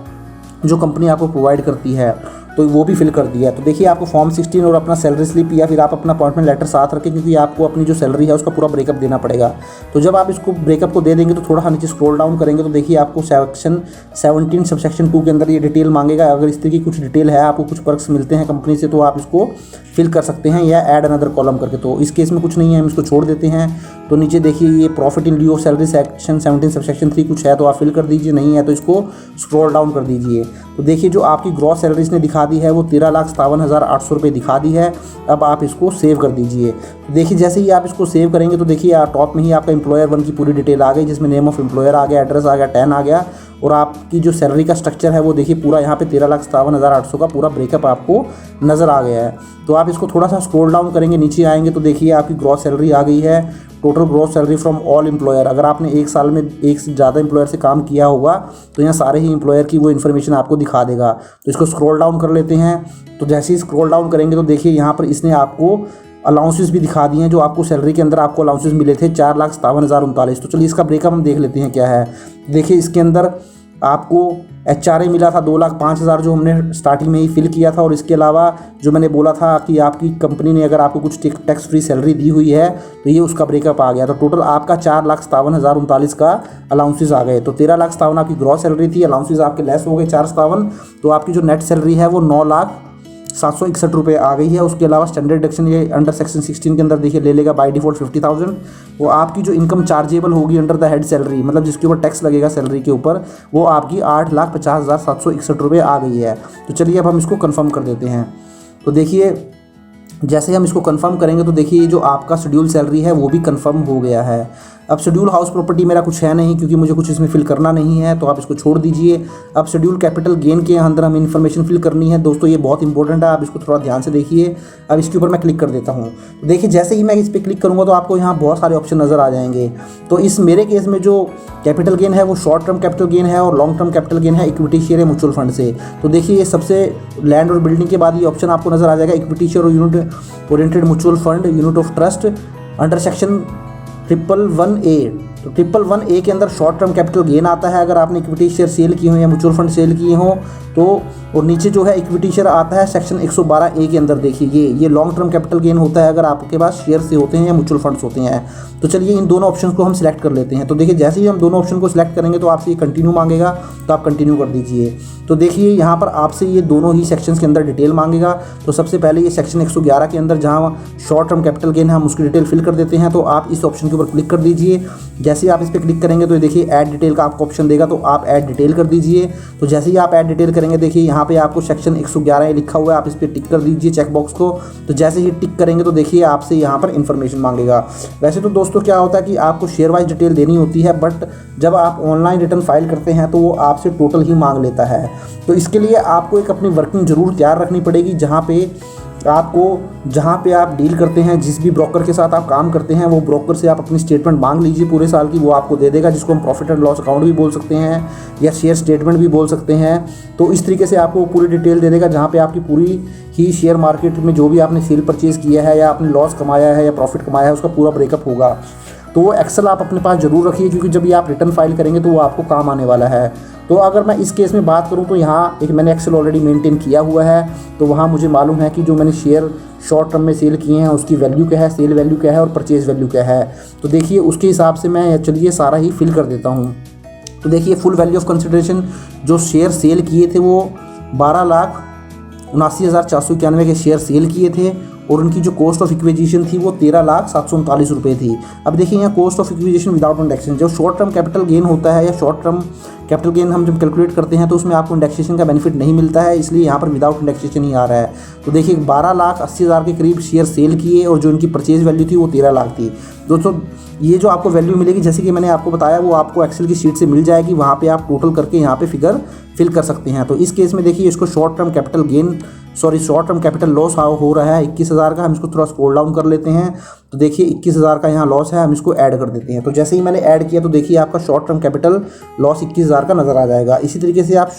S1: जो कंपनी आपको प्रोवाइड करती है, तो वो भी फिल कर दिया है। तो देखिए आपको फॉर्म 16 और अपना सैलरी स्लिप या फिर आप अपना अपॉइंटमेंट लेटर साथ रखें, क्योंकि आपको अपनी जो सैलरी है उसका पूरा ब्रेकअप देना पड़ेगा। तो जब आप इसको ब्रेकअप को दे देंगे तो थोड़ा नीचे स्क्रॉल डाउन करेंगे तो देखिए आपको सेक्शन 17 सबसेक्शन 2 के अंदर ये डिटेल मांगेगा। अगर इस तरह की कुछ डिटेल है, आपको कुछ पर्क्स मिलते हैं कंपनी से, तो आप इसको फिल कर सकते हैं या ऐड अनदर कॉलम करके। तो इस केस में कुछ नहीं है, हम इसको छोड़ देते हैं। तो नीचे देखिए ये profit in lieu of salary section 17 subsection 3 कुछ है तो आप फिल कर दीजिए, नहीं है तो इसको स्क्रॉल डाउन कर दीजिए। तो देखिए जो आपकी ग्रॉस सैलरी इसने दिखा दी है वो 13,57,800 रुपये दिखा दी है। अब आप इसको सेव कर दीजिए। तो देखिए जैसे ही आप इसको सेव करेंगे तो देखिए टॉप में ही आपका एम्प्लॉयर 1 की पूरी डिटेल आ गई, जिसमें नेम ऑफ एम्प्लॉयर आ गया, एड्रेस आ गया, टैन आ गया, और आपकी जो सैलरी का स्ट्रक्चर है वो देखिए पूरा यहाँ पे 13,57,800 का पूरा ब्रेकअप आपको नज़र आ गया है। तो आप इसको थोड़ा सा स्क्रॉल डाउन करेंगे, नीचे आएंगे तो देखिए आपकी ग्रॉस सैलरी आ गई है। Total gross salary from all employer, अगर आपने एक साल में एक से ज़्यादा एम्प्लॉयर से काम किया होगा तो यहाँ सारे ही एम्प्लॉयर की वो इन्फॉर्मेशन आपको दिखा देगा। तो इसको स्क्रॉल डाउन कर लेते हैं। तो जैसे ही स्क्रॉल डाउन करेंगे तो देखिए यहाँ पर इसने आपको अलाउंसेस भी दिखा दिए हैं, जो आपको सैलरी के अंदर आपको अलाउंसेस मिले थे 4,57,039। तो चलिए इसका ब्रेकअप हम देख लेते हैं क्या है। देखिए इसके अंदर आपको HRA मिला था 2,05,000 जो हमने स्टार्टिंग में ही फिल किया था। और इसके अलावा जो मैंने बोला था कि आपकी कंपनी ने अगर आपको कुछ टैक्स फ्री सैलरी दी हुई है तो ये उसका ब्रेकअप आ गया। तो टोटल आपका 4,57,039 का अलाउंसेस आ गए। तो 13,57,000 आपकी ग्रॉस सैलरी थी, अलाउंसेस आपके लेस हो गए 4,57,000, तो आपकी जो नेट सैलरी है वो 9,0761 रुपये आ गई है। उसके अलावा स्टैंडर्ड डिडक्शन ये अंडर सेक्शन 16 के अंदर देखिए ले लेगा बाय डिफॉल्ट 50,000। वो आपकी जो इनकम चार्जेबल होगी अंडर द हेड सैलरी, मतलब जिसके ऊपर टैक्स लगेगा सैलरी के ऊपर, वो आपकी 8,50,761 रुपये आ गई है। तो चलिए अब हम इसको कन्फर्म कर देते हैं। तो देखिए जैसे हम इसको कंफर्म करेंगे तो देखिए जो आपका शेड्यूल सैलरी है वो भी कंफर्म हो गया है। अब शेड्यूल हाउस प्रॉपर्टी मेरा कुछ है नहीं क्योंकि मुझे कुछ इसमें फिल करना नहीं है, तो आप इसको छोड़ दीजिए। अब शेड्यूल कैपिटल गेन के अंदर हमें इन्फॉर्मेशन फिल करनी है दोस्तों, ये बहुत इंपॉर्टेंट है, आप इसको थोड़ा ध्यान से देखिए। अब इसके ऊपर मैं क्लिक कर देता हूँ। तो देखिए जैसे ही मैं इस पर क्लिक करूँगा तो आपको यहाँ बहुत सारे ऑप्शन नज़र आ जाएंगे। तो इस मेरे केस में जो कैपिटल गेन है वो शॉर्ट टर्म कैपिटल गेन है और लॉन्ग टर्म कैपिटल गेन है इक्विटी शेयर या म्यूचुअल फंड से। तो देखिए ये सबसे लैंड और बिल्डिंग के बाद ये ऑप्शन आपको नज़र आ जाएगा, इक्विटी शेयर और unit oriented mutual fund unit of trust under section 111A। तो 111A के अंदर शॉर्ट टर्म कैपिटल गेन आता है अगर आपने इक्विटी शेयर सेल किए हो या म्यूचुअल फंड सेल किए हो तो। और नीचे जो है इक्विटी शेयर आता है सेक्शन 112A के अंदर। देखिए ये लॉन्ग टर्म कैपिटल गेन होता है अगर आपके पास शेयर से होते हैं या म्यूचुअल फंड्स होते हैं। तो चलिए इन दोनों ऑप्शन को हम सिलेक्ट कर लेते हैं। तो देखिए जैसे ही हम दोनों ऑप्शन को सिलेक्ट करेंगे तो आपसे ये कंटिन्यू मांगेगा, तो आप कंटिन्यू कर दीजिए। तो देखिए यहाँ पर आपसे ये दोनों ही सेक्शंस के अंदर डिटेल मांगेगा। तो सबसे पहले ये सेक्शन 111 के अंदर जहाँ शॉर्ट टर्म कैपिटल गेन है हम उसकी डिटेल फिल कर देते हैं। तो आप इस ऑप्शन के ऊपर क्लिक कर दीजिए। जैसे ही आप इस पर क्लिक करेंगे तो देखिए ऐड डिटेल का आपको ऑप्शन देगा, तो आप ऐड डिटेल कर दीजिए। तो जैसे ही आप ऐड डिटेल करेंगे देखिए यहाँ पे आपको सेक्शन 111 लिखा हुआ है, आप इस पर टिक कर दीजिए चेक बॉक्स को। तो जैसे ही टिक करेंगे तो देखिए आपसे यहाँ पर इन्फॉर्मेशन मांगेगा। वैसे तो दोस्तों क्या होता है कि आपको शेयर वाइज डिटेल देनी होती है, बट जब आप ऑनलाइन रिटर्न फाइल करते हैं तो वो आपसे टोटल ही मांग लेता है। तो इसके लिए आपको एक अपनी वर्किंग ज़रूर तैयार रखनी पड़ेगी, जहाँ पे आप डील करते हैं, जिस भी ब्रोकर के साथ आप काम करते हैं वो ब्रोकर से आप अपनी स्टेटमेंट मांग लीजिए पूरे साल की, वो आपको दे देगा, जिसको हम प्रॉफिट एंड लॉस अकाउंट भी बोल सकते हैं या शेयर स्टेटमेंट भी बोल सकते हैं। तो इस तरीके से आपको पूरी डिटेल दे देगा जहाँ पे आपकी पूरी ही शेयर मार्केट में जो भी आपने सेल परचेज़ किया है या आपने लॉस कमाया है या प्रॉफिट कमाया है उसका पूरा ब्रेकअप होगा। तो वो एक्सेल आप अपने पास ज़रूर रखिए क्योंकि जब भी आप रिटर्न फाइल करेंगे तो वो आपको काम आने वाला है। तो अगर मैं इस केस में बात करूं तो यहाँ एक मैंने एक्सेल ऑलरेडी मेंटेन किया हुआ है, तो वहाँ मुझे मालूम है कि जो मैंने शेयर शॉर्ट टर्म में सेल किए हैं उसकी वैल्यू क्या है, सेल वैल्यू क्या है और परचेज़ वैल्यू क्या है। तो देखिए उसके हिसाब से मैं चलिए सारा ही फिल कर देता हूँ। तो देखिए फुल वैल्यू ऑफ कंसिडरेशन जो शेयर सेल किए थे वो 12,79,491 के शेयर सेल किए थे और उनकी जो कॉस्ट ऑफ इक्विजिशन थी वो 13,739 रुपये थी। अब देखिए यहाँ cost of acquisition without indexation, जो शॉर्ट टर्म कैपिटल गेन होता है या शॉर्ट टर्म कैपिटल गेन हम जब कैलकुलेट करते हैं तो उसमें आपको इंडेक्सेशन का बेनिफिट नहीं मिलता है, इसलिए यहाँ पर विदाउट इंडेक्सेशन ही आ रहा है। तो देखिए 12,80,000 के करीब शेयर सेल किए और जो इनकी परचेज वैल्यू थी वो 13 लाख थी। दोस्तों ये जो आपको वैल्यू मिलेगी जैसे कि मैंने आपको बताया वो आपको एक्सेल की शीट से मिल जाएगी, वहाँ पे आप टोटल करके यहाँ पे फिगर फिल कर सकते हैं। तो इस केस में देखिए इसको शॉर्ट टर्म कैपिटल लॉस हो रहा है 21,000 का। हम इसको थोड़ा स्क्रॉल डाउन कर लेते हैं तो देखिए 21,000 का यहाँ लॉस है, हम इसको ऐड कर देते हैं। तो जैसे ही मैंने ऐड किया तो देखिए आपका शॉर्ट टर्म कैपिटल लॉस 21,000 का नज़र आ जाएगा। इसी तरीके से आप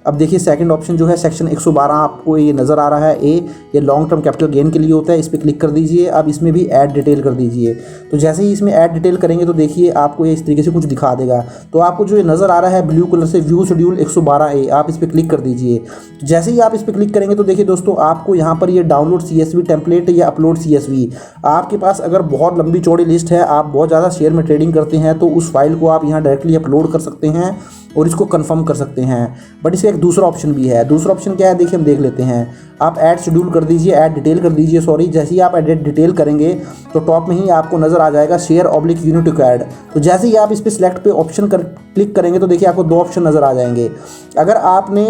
S1: अब देखिए सेकंड ऑप्शन जो है सेक्शन 112 आपको ये नज़र आ रहा है ए, ये लॉन्ग टर्म कैपिटल गेन के लिए होता है, इस पर क्लिक कर दीजिए। अब इसमें भी ऐड डिटेल कर दीजिए। तो जैसे ही इसमें ऐड डिटेल करेंगे तो देखिए आपको ये इस तरीके से कुछ दिखा देगा। तो आपको जो ये नज़र आ रहा है ब्लू कलर से व्यू शेड्यूल 112A, आप इस पर क्लिक कर दीजिए। तो जैसे ही आप इस पर क्लिक करेंगे तो देखिए दोस्तों आपको यहाँ पर ये डाउनलोड CSV टेम्पलेट या अपलोड CSV, आपके पास अगर बहुत लंबी चौड़ी लिस्ट है, आप बहुत ज़्यादा शेयर में ट्रेडिंग करते हैं तो उस फाइल को आप यहाँ डायरेक्टली अपलोड कर सकते हैं और इसको कंफर्म कर सकते हैं। बट इसका एक दूसरा ऑप्शन भी है। दूसरा ऑप्शन क्या है देखिए हम देख लेते हैं। आप ऐड शेड्यूल कर दीजिए, ऐड डिटेल कर दीजिए, सॉरी। जैसे ही आप ऐड डिटेल करेंगे तो टॉप में ही आपको नज़र आ जाएगा शेयर ऑब्लिक यूनिट रिक्वायर्ड। तो जैसे ही आप इस पर सिलेक्ट पे ऑप्शन क्लिक करेंगे तो देखिए आपको दो ऑप्शन नज़र आ जाएंगे। अगर आपने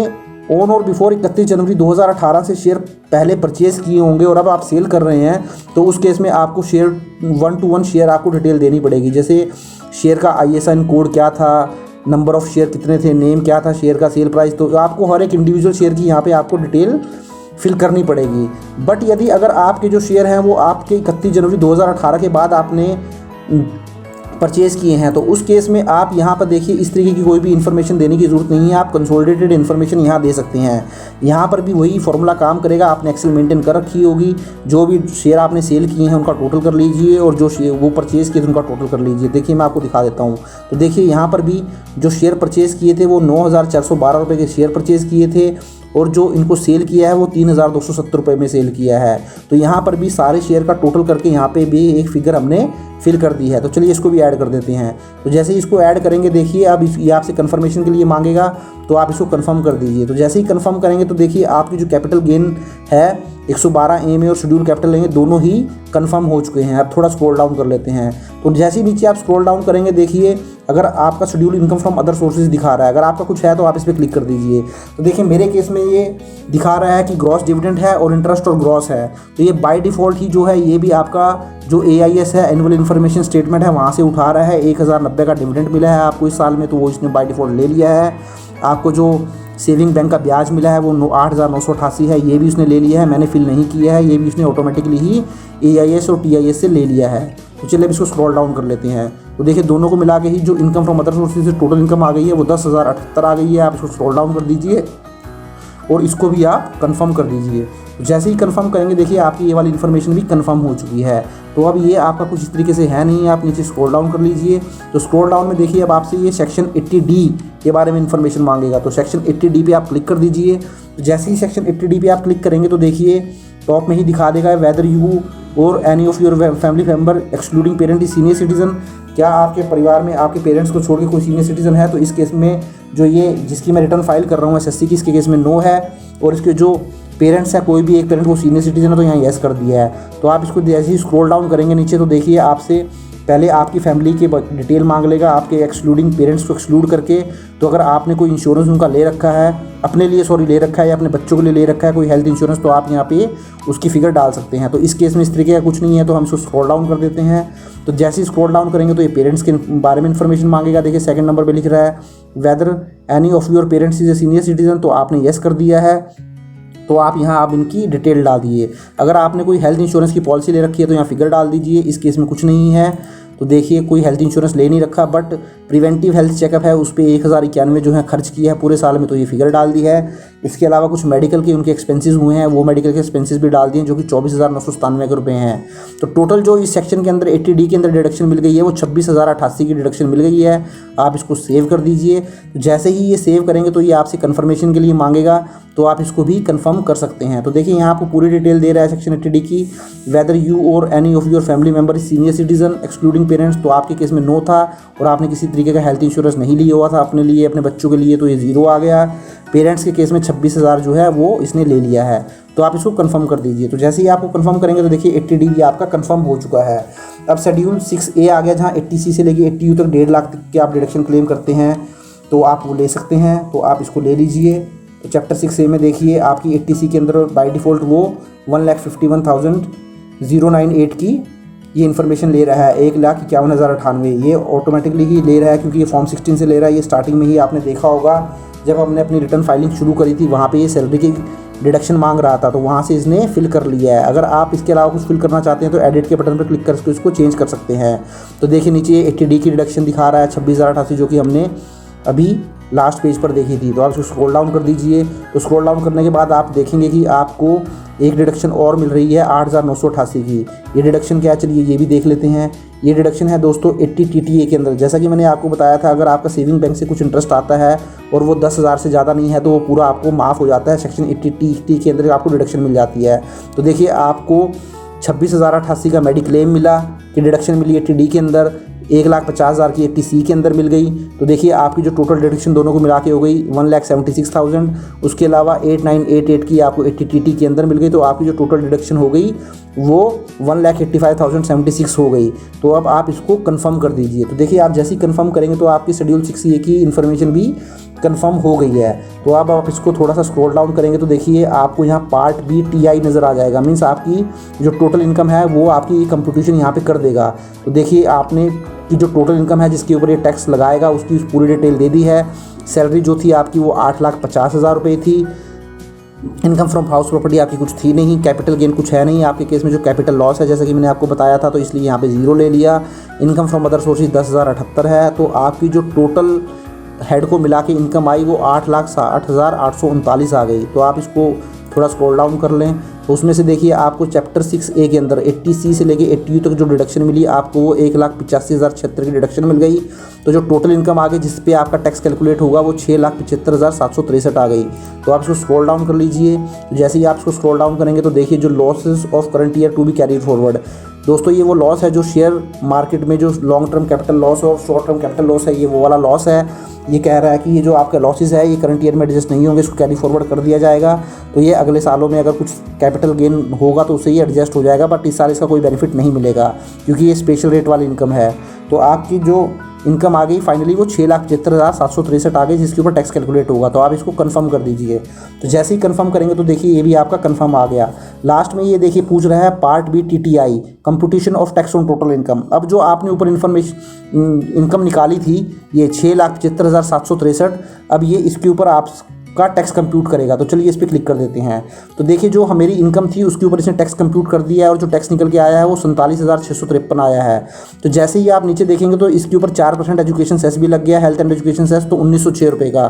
S1: ऑन और बिफोर 31 जनवरी 2018 से शेयर पहले परचेज़ किए होंगे और अब आप सेल कर रहे हैं तो उस केस में आपको शेयर 1 to 1 शेयर आपको डिटेल देनी पड़ेगी। जैसे शेयर का ISIN कोड क्या था, नंबर ऑफ़ शेयर कितने थे, नेम क्या था, शेयर का सेल प्राइस। तो आपको हर एक इंडिविजुअल शेयर की यहाँ पे आपको डिटेल फिल करनी पड़ेगी। बट यदि अगर आपके जो शेयर हैं वो आपके 31 जनवरी 2018 के बाद आपने परचेज़ किए हैं, तो उस केस में आप यहाँ पर देखिए इस तरीके की कोई भी इन्फॉर्मेशन देने की ज़रूरत नहीं है। आप कंसोलिडेटेड इन्फॉर्मेशन यहाँ दे सकते हैं। यहाँ पर भी वही फॉर्मूला काम करेगा। आपने एक्सेल मेंटेन कर रखी होगी, जो भी शेयर आपने सेल किए हैं उनका टोटल कर लीजिए और जो शेयर वो परचेज़ किए थे उनका टोटल कर लीजिए। देखिए मैं आपको दिखा देता हूँ। तो देखिए यहाँ पर भी जो शेयर परचेज़ किए थे वो 9,412 रुपये के शेयर परचेज़ किए थे और जो इनको सेल किया है वो 3,270 रुपये में सेल किया है। तो यहाँ पर भी सारे शेयर का टोटल करके यहाँ पे भी एक फिगर हमने फिल कर दी है। तो चलिए इसको भी ऐड कर देते हैं। तो जैसे ही इसको ऐड करेंगे देखिए अब ये आपसे कन्फर्मेशन के लिए मांगेगा, तो आप इसको कन्फर्म कर दीजिए। तो जैसे ही कन्फर्म करेंगे तो देखिए आपकी जो कैपिटल गेन है 112 में और शेड्यूल कैपिटल लेंगे दोनों ही कन्फर्म हो चुके हैं। अब थोड़ा स्क्रॉल डाउन कर लेते हैं। तो जैसे ही नीचे आप स्क्रॉल डाउन करेंगे देखिए अगर आपका schedule income from other sources दिखा रहा है, अगर आपका कुछ है तो आप इस पर क्लिक कर दीजिए। तो देखिए मेरे केस में ये दिखा रहा है कि ग्रॉस डिविडेंड है और इंटरेस्ट और ग्रॉस है। तो ये बाय डिफ़ॉल्ट ही जो है ये भी आपका जो AIS है एनुअल इन्फॉर्मेशन स्टेटमेंट है वहाँ से उठा रहा है। 1,090 का डिविडेंड मिला है आपको इस साल में, तो वो इसने बाय डिफ़ॉल्ट ले लिया है। आपको जो सेविंग बैंक का ब्याज मिला है वो 8,988 है, ये भी उसने ले लिया है। मैंने फिल नहीं किया है, ये भी उसने ऑटोमेटिकली ही AIS और TIS से ले लिया है। तो चलिए अब इसको स्क्रॉल डाउन कर लेते हैं। तो देखिए दोनों को मिला के ही जो इनकम फ्रॉम अदर सोर्सेज से टोटल इनकम आ गई है वो 10,078 आ गई है। आप इसको स्क्रॉल डाउन कर दीजिए और इसको भी आप कंफर्म कर दीजिए। तो जैसे ही कंफर्म करेंगे देखिए आपकी ये वाली इन्फॉर्मेशन भी कंफर्म हो चुकी है। तो अब ये आपका कुछ इस तरीके से है नहीं, आप नीचे स्क्रॉल डाउन कर लीजिए। तो स्क्रॉल डाउन में देखिए अब आपसे ये सेक्शन 80D के बारे में इन्फॉर्मेशन मांगेगा। तो सेक्शन 80D पे आप क्लिक कर दीजिए। तो जैसे ही सेक्शन 80D पे आप क्लिक करेंगे तो देखिए टॉप में ही दिखा देगा वेदर यू और any of your family member excluding parent is senior citizen, क्या आपके परिवार में आपके पेरेंट्स को छोड़ के कोई सीनियर सिटीजन है। तो इस केस में जो ये जिसकी मैं रिटर्न फाइल कर रहा हूँ SSC की, इसके केस में नो है। और इसके जो पेरेंट्स है कोई भी एक पेरेंट वो सीनियर सिटीजन है तो यहाँ येस कर दिया है। तो आप इसको जैसे ही स्क्रॉल डाउन करेंगे नीचे तो देखिए आपसे पहले आपकी फैमिली के डिटेल मांग लेगा, आपके एक्सक्लूडिंग पेरेंट्स को एक्सक्लूड करके। तो अगर आपने कोई इंश्योरेंस उनका ले रखा है अपने लिए ले रखा है या अपने बच्चों के लिए ले रखा है कोई हेल्थ इंश्योरेंस, तो आप यहाँ पे उसकी फिगर डाल सकते हैं। तो इस केस में इस तरीके का कुछ नहीं है, तो हम इसको स्क्रॉल डाउन कर देते हैं। तो जैसे ही स्क्रॉल डाउन करेंगे तो ये पेरेंट्स के बारे में इन्फॉर्मेशन मांगेगा। देखिए सेकंड नंबर पे लिख रहा है whether any of your parents is a senior citizen, तो आपने येस कर दिया है। तो आप यहाँ आप इनकी डिटेल डाल दीजिए। अगर आपने कोई हेल्थ इंश्योरेंस की पॉलिसी ले रखी है तो यहाँ फिगर डाल दीजिए। इस केस में कुछ नहीं है। तो देखिए कोई हेल्थ इंश्योरेंस ले नहीं रखा, बट प्रिवेंटिव हेल्थ चेकअप है उस पर 1,091 जो है खर्च किया है पूरे साल में, तो ये फिगर डाल दी है। इसके अलावा कुछ मेडिकल के उनके एक्सपेंसेस हुए हैं, वो मेडिकल के एक्सपेंसेस भी डाल दिए जो कि 24,997 रुपये हैं। तो टोटल जो इस सेक्शन के अंदर 80D के अंदर डिडक्शन मिल गई है वो 26,088 की डिडक्शन मिल गई है। आप इसको सेव कर दीजिए। जैसे ही ये सेव करेंगे तो ये आपसे कन्फर्मेशन के लिए मांगेगा, तो आप इसको भी कंफर्म कर सकते हैं। तो देखिए यहाँ आपको पूरी डिटेल दे रहा है सेक्शन 80D की, वेदर यू और any of your family member is senior citizen excluding parents, तो आपके केस में नो था और आपने किसी तरीके का हेल्थ इंश्योरेंस नहीं लिया हुआ था अपने लिए अपने बच्चों के लिए, तो ये 0 आ गया। पेरेंट्स के केस में 26,000 जो है वो इसने ले लिया है। तो आप इसको कंफर्म कर दीजिए। तो जैसे ही आपको कंफर्म करेंगे तो देखिए 80D भी आपका कंफर्म हो चुका है। अब शेड्यूल 6A आ गया जहाँ 80C से लेके 80U तक 1.5 लाख तक के आप डिडक्शन क्लेम करते हैं, तो आप वो ले सकते हैं। तो आप इसको ले लीजिए। तो चैप्टर 6A में देखिए आपकी 80C के अंदर बाय डिफ़ॉल्ट वो 1,51,098 की ये इन्फॉर्मेशन ले रहा है। 1,51,098 ये ऑटोमेटिकली ही ले रहा है क्योंकि ये फॉर्म 16 से ले रहा है। ये स्टार्टिंग में ही आपने देखा होगा जब हमने अपनी रिटर्न फाइलिंग शुरू करी थी, वहाँ पे ये सैलरी की डिडक्शन मांग रहा था, तो वहाँ से इसने फिल कर लिया है। अगर आप इसके अलावा कुछ फिल करना चाहते हैं तो एडिट के बटन पर क्लिक करके इसको चेंज कर सकते हैं। तो देखिए नीचे 80D की डिडक्शन दिखा रहा है 26,088 जो कि हमने अभी लास्ट पेज पर देखी थी। तो आप इसको स्क्रॉल डाउन कर दीजिए। तो स्क्रॉल डाउन करने के बाद आप देखेंगे कि आपको एक डिडक्शन और मिल रही है 8,988 की। ये डिडक्शन क्या है, चलिए ये भी देख लेते हैं। ये डिडक्शन है दोस्तों 80 TTA के अंदर। जैसा कि मैंने आपको बताया था, अगर आपका सेविंग बैंक से कुछ इंटरेस्ट आता है और वो 10,000 से ज़्यादा नहीं है तो वो पूरा आपको माफ़ हो जाता है। सेक्शन 80 TT के अंदर आपको डिडक्शन मिल जाती है। तो देखिए आपको 26,088 का मेडिक्लेम मिला कि डिडक्शन मिली 80D के अंदर, 1,50,000 की 80C के अंदर मिल गई। तो देखिए आपकी जो टोटल डिडक्शन दोनों को मिला के हो गई 1,76,000। उसके अलावा 8,988 की आपको 80 TT के अंदर मिल गई। तो आपकी जो टोटल डिडक्शन हो गई वो 1,85,076 हो गई। तो अब आप इसको कंफर्म कर दीजिए। तो देखिए आप जैसे ही कंफर्म करेंगे तो आपकी शेड्यूल 6A की इन्फॉर्मेशन भी कंफर्म हो गई है। तो अब आप इसको थोड़ा सा स्क्रॉल डाउन करेंगे तो देखिए आपको यहाँ पार्ट B TI नज़र आ जाएगा। मीन्स आपकी जो टोटल इनकम है वो आपकी कंप्यूटेशन यहाँ पे कर देगा। तो देखिए आपने कि जो टोटल इनकम है जिसके ऊपर ये टैक्स लगाएगा उसकी पूरी डिटेल दे दी है। सैलरी जो थी आपकी वो 8,50,000 रुपये थी। इनकम फ्रॉम हाउस प्रॉपर्टी आपकी कुछ थी नहीं, कैपिटल गेन कुछ है नहीं आपके केस में, जो कैपिटल लॉस है जैसे कि मैंने आपको बताया था, तो इसलिए यहाँ पे 0 ले लिया। इनकम फ्रॉम अदर सोर्सेज 10,078 है, तो आपकी जो टोटल हेड को मिला के इनकम आई वो 8,60,839 आ गई। तो आप इसको थोड़ा स्क्रॉल डाउन कर लें तो उसमें से देखिए आपको चैप्टर 6A के अंदर 80C से लेके 80U तक जो डिडक्शन मिली आपको वो 1,85,076 की डिडक्शन मिल गई। तो जो टोटल इनकम आ गई जिस पे आपका टैक्स कैलकुलेट होगा वो 6,75,763 आ गई। तो आप इसको स्क्रॉल डाउन कर लीजिए। जैसे ही आप इसको स्क्रॉल डाउन करेंगे तो देखिए जो losses of current year to be carry forward, दोस्तों ये वो लॉस है जो शेयर मार्केट में जो लॉन्ग टर्म कैपिटल लॉस और शॉर्ट टर्म कैपिटल लॉस है, ये वो वाला लॉस है। ये कह रहा है कि ये जो आपके लॉसेस है ये करंट ईयर में एडजस्ट नहीं होंगे, इसको कैरी फॉरवर्ड कर दिया जाएगा। तो ये अगले सालों में अगर कुछ कैपिटल गेन होगा तो उससे ये एडजस्ट हो जाएगा, बट इस साल इसका कोई बेनिफिट नहीं मिलेगा क्योंकि ये स्पेशल रेट वाली इनकम है। तो आपकी जो इनकम आ गई फाइनली वो 6,75,763 आ गई जिसके ऊपर टैक्स कैलकुलेट होगा। तो आप इसको कंफर्म कर दीजिए। तो जैसे ही कंफर्म करेंगे तो देखिए ये भी आपका कंफर्म आ गया। लास्ट में ये देखिए पूछ रहा है part B TTI computation of tax on total income. अब जो आपने ऊपर इनकम निकाली थी ये 6,75,763, अब ये इसके ऊपर आप का टैक्स कंप्यूट करेगा। तो चलिए इस पर क्लिक कर देते हैं। तो देखिए जो मेरी इनकम थी उसके ऊपर इसने टैक्स कंप्यूट कर दिया है और जो टैक्स निकल के आया है वो 47,653 आया है। तो जैसे ही आप नीचे देखेंगे तो इसके ऊपर 4% एजुकेशन सेस भी लग गया, हेल्थ एंड एजुकेशन सेस, तो 1,906 रुपये का।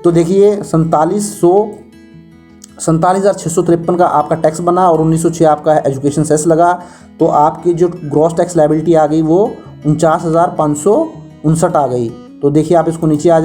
S1: तो देखिए 47,653 का आपका टैक्स बना और 1,906 आपका एजुकेशन सेस लगा। तो आपकी जो ग्रॉस टैक्स लायबिलिटी आ गई वो 49,559 आ गई। तो देखिए आप इसको नीचे आ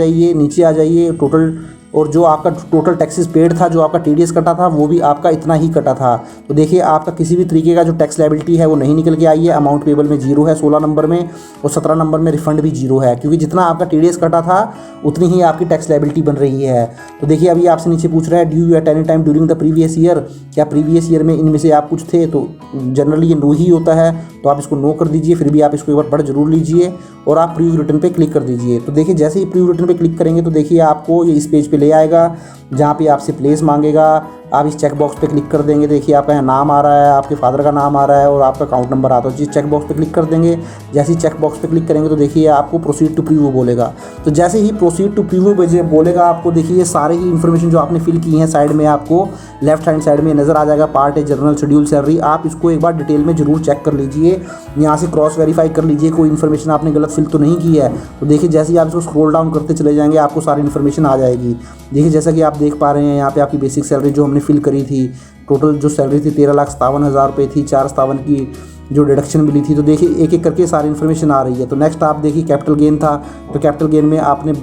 S1: जाइए टोटल, और जो आपका टोटल टैक्सेस पेड था, जो आपका TDS कटा था वो भी आपका इतना ही कटा था। तो देखिए आपका किसी भी तरीके का जो टैक्स लायबिलिटी है वो नहीं निकल के आई है। अमाउंट पेबल में 0 है 16 नंबर में, और 17 नंबर में रिफंड भी 0 है क्योंकि जितना आपका TDS कटा था उतनी ही आपकी टैक्स लायबिलिटी बन रही है। तो देखिए अभी आपसे नीचे पूछ रहा है due at any time during the previous year, क्या प्रीवियस ईयर में इनमें से आप कुछ थे? तो जनरली ये नो ही होता है, तो आप इसको नो कर दीजिए। फिर भी आप इसको एक बार पढ़ जरूर लीजिए और आप प्रीव्यू रिटर्न पे क्लिक कर दीजिए। तो देखिए जैसे ही प्रीव्यू रिटर्न पे क्लिक करेंगे तो देखिए आपको ये इस पेज पे ले आएगा जहाँ पे आपसे प्लेस मांगेगा। आप इस चेक बॉक्स पे क्लिक कर देंगे, देखिए आपका यहाँ नाम आ रहा है, आपके फादर का नाम आ रहा है और आपका अकाउंट नंबर आता है। जिस चेक बॉक्स पे क्लिक कर देंगे, जैसे ही चेक बॉक्स पे क्लिक करेंगे तो देखिए आपको प्रोसीड टू प्रीव्यू बोलेगा। तो जैसे ही प्रोसीड टू प्रीव्यू बोलेगा आपको देखिए सारे ही इन्फॉर्मेशन जो आपने फिल की है साइड में आपको लेफ्ट हैंड साइड में नज़र आ जाएगा। पार्ट है जनरल शेड्यूल सैलरी, आप इसको एक बार डिटेल में जरूर चेक कर लीजिए, यहाँ से क्रॉस वेरीफाई कर लीजिए कोई इन्फॉर्मेशन आपने गलत फिल तो नहीं की है। तो देखिए जैसे ही आप इसको स्क्रॉल डाउन करते चले जाएंगे आपको सारी इन्फॉर्मेशन आ जाएगी। देखिए जैसा कि आप देख पा रहे हैं यहाँ पे आपकी बेसिक सैलरी जो हमने फिल करी थी, टोटल जो सैलरी थी 13,57,000 रुपये थी, 457 की जो डिडक्शन मिली थी। तो देखिए एक एक करके सारी इन्फॉर्मेशन आ रही है। तो नेक्स्ट आप देखिए कैपिटल गेन था, तो कैपिटल गेन में आपने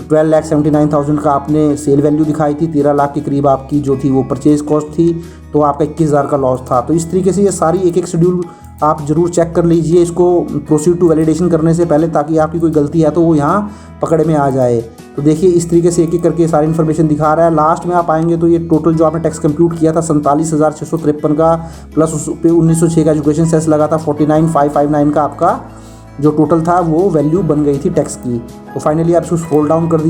S1: 12,79,000 का आपने सेल वैल्यू दिखाई थी, 13 लाख के करीब आपकी जो थी वो परचेज कॉस्ट थी, तो आपका 21,000 का लॉस था। तो इस तरीके से ये सारी एक एक शेड्यूल आप ज़रूर चेक कर लीजिए इसको प्रोसीड टू वैलिडेशन करने से पहले, ताकि आपकी कोई गलती है तो वो यहाँ पकड़ में आ जाए। तो देखिए इस तरीके से एक एक करके सारी इन्फॉर्मेशन दिखा रहा है। लास्ट में आप आएंगे तो ये टोटल जो आपने टैक्स कंप्यूट किया था 47,653 का, प्लस उस पर 1,906 का एजुकेशन सेस लगा था, 49,559 का आपका जो टोटल था वो वैल्यू बन गई थी टैक्स की। तो फाइनली आप इसको स्क्रॉल डाउन कर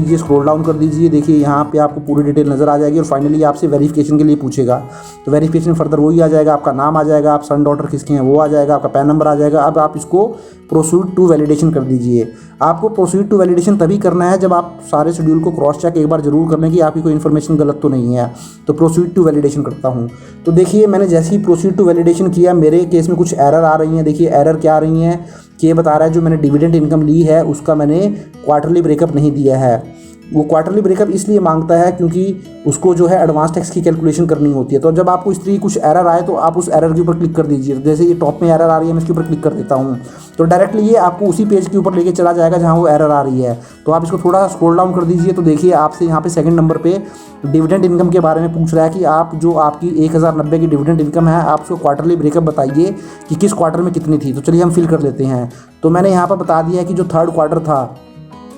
S1: दीजिए, देखिए यहाँ पे आपको पूरी डिटेल नज़र आ जाएगी और फाइनली आपसे वेरिफिकेशन के लिए पूछेगा। तो वेरिफिकेशन फर्दर वही आ जाएगा, आपका नाम आ जाएगा, आप सन डॉटर किसके हैं वो आ जाएगा, आपका पैन नंबर आ जाएगा। अब आप इसको प्रोसीड टू वैलिडेशन कर दीजिए। आपको प्रोसीड टू वैलिडेशन तभी करना है जब आप सारे शेड्यूल को क्रॉस चेक एक बार जरूर कर लें कि आपकी कोई इन्फॉर्मेशन गलत तो नहीं है। तो प्रोसीड टू वैलिडेशन करता हूँ। तो देखिए मैंने जैसे ही प्रोसीड टू वैलिडेशन किया मेरे केस में कुछ एरर आ रही हैं। देखिए एरर क्या आ रही हैं कि ये बता रहा है जो मैंने डिविडेंड इनकम ली है उसका मैंने क्वार्टरली ब्रेकअप नहीं दिया है। वो क्वार्टरली ब्रेकअप इसलिए मांगता है क्योंकि उसको जो है एडवांस टैक्स की कैलकुलेशन करनी होती है। तो जब आपको इस तरीके कुछ एरर आए तो आप उस एरर के ऊपर क्लिक कर दीजिए। जैसे ये टॉप में एरर आ रही है मैं इसके ऊपर क्लिक कर देता हूँ तो डायरेक्टली ये आपको उसी पेज के ऊपर लेके चला जाएगा जहाँ वो एरर आ रही है। तो आप इसको थोड़ा स्क्रॉल डाउन कर दीजिए। तो देखिए आपसे यहाँ पे सेकंड नंबर पे डिविडेंड इनकम के बारे में पूछ रहा है कि आप जो आपकी 1,090 की डिविडेंड इनकम है आप उसको क्वार्टरली ब्रेकअप बताइए कि किस क्वार्टर में कितनी थी। तो चलिए हम फिल कर लेते हैं। तो मैंने यहाँ पर बता दिया है कि जो थर्ड क्वार्टर था